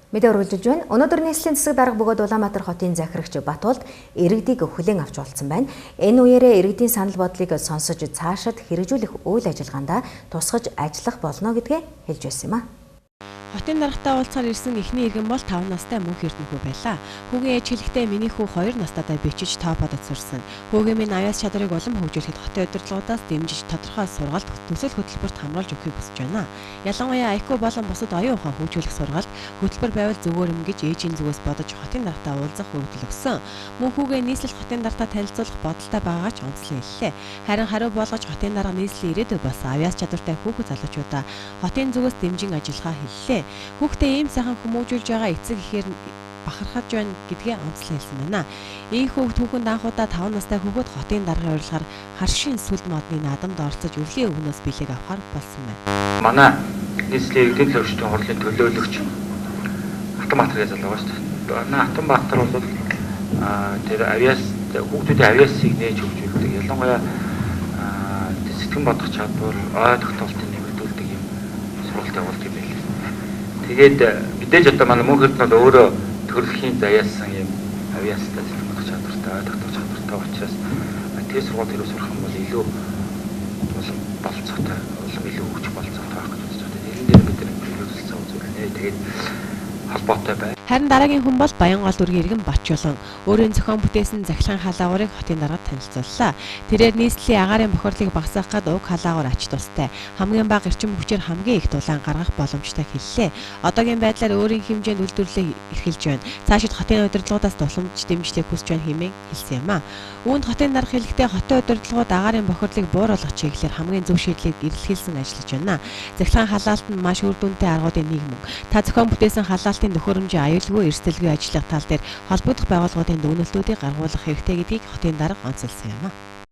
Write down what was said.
Мэдээ үргэлжилж байна. Өнөөдөр нийслэлийн засаг дарга бөгөөд Улаанбаатар хотын захирагч Батуулд иргэдийг хүлээн авч уулзсан байна. Энэ үеэрээ иргэдийн санал бодлыг сонсож цаашид хэрэгжүүлэх үйл ажиллагаанд тусгаж ажиллах болно гэдгээ хэлж байсан юм а. Хотын даргатай уулзахаар ирсэн эхний иргэн бол 5 настай мөнх эрдэнэхүү байлаа. Хүүгийн ээж хэлэхдээ миний хүү 2 настайдаа бичиж тооподод сурсан. Хүүгийн минь аяас чадварыг улам хөгжүүлэхэд хотын удирдлагуудаас дэмжиж тодорхой сургалт төсөл хөтөлбөрт хамруулж өгөхийг хүсэж байна. Ялангуяа IQ болон бусад оюун ухаан хөгжүүлэх сургалт хөтөлбөр байвал зүгээр юм гэж ээжийн зүгээс бодож хотын даргатай уулзах өгдөл өгсөн. Мөн хүүгээ нийслэл хотын даргатай танилцуулах бодолтой байгаагаа ч онцлон хэллээ. Харин хариу болгож хотын дарга нийслэлийн ирээдүй болсон авяас чадвартай хүүхэд залуучуудаа хотын зүгээс дэмжин ажиллахаа хэллээ. Хүүхдээ ийм сайхан хүмүүжүүлж байгаа эцэг ихээр бахархаж байна гэдгээ онцлон хэлсэн байна. Ийм хүүхэд анхудаа 5 настай хүүхэд хотын даргын урилгаар харшийн сүлд модны наадамд оролцож өвлийн өвгнөөс бэлэг авахар болсон байна. Манай нийслэлийн иргэдийн төлөвчдийн хурлын төлөөлөгч Атанбаатар гэж залуу шүү дээ. Манай Атанбаатар бол тэр авиас хүүхдүүдийн авиасыг нээж хөгжүүлдэг. Ялангуяа сэтгэн бодох чадвар, ой тогтоолтыг нэмэгдүүлдэг юм сургалт явуулдаг юм байна. Тэгээд мэдээж одоо манай мөнх эрдэнэ бол өөрөө төрөлхийн заяасан юм авиастай сэтгэн бодох чадвартай, ой тогтоох чадвартай учраас тэр сургалт хэрэг сурах юм бол илүү болцоотой, илүү хөгжих болцоотой байх гэж бодож байна. Тэрэн дээр бид нөлөөлсөн үзүүлнэ. Тэгээд холбоотой байна. Харин дараагийн хүн бол Баянгол дүргийн иргэн Батчулан өөрийн зохион бүтээсэн захилгаан халаагуурыг хотын даргад танилцууллаа. Тэрээр нийслэлийн агаарын бохирлыг багасгах гээд уг халаагуур ач тустай хамгийн бага эрчим хүчээр хамгийн их дулаан гаргах боломжтой хэллээ. Одоогийн байдлаар өөрийн хэмжээнд үйлдвэрлэлээ эрхэлж байна. Цаашид хотын удирдлагуудаас тусламж дэмжлэг хүсэж байна хэмээн хэлсэн юм а. Үүнд хотын дарга хэлэхдээ хотын удирдлагууд агаарын бохирлыг бууруулах чиглэлээр хамгийн зөв шийдлийг эрэлхийлсэн ажиллаж байна. Захилгаан халаалт нь маш үр дүнтэй аргуудын нэг мөн. Та зохион бүтээсэн халаалтын төхөөрөмжийн аюулгүй эрсдэлгүй ажиллах тал дээр холбогдох байгууллагуудын дүгнэлтүүдийг гаргуулах хэрэгтэй гэдгийг хотын дарга онцолсон юм а.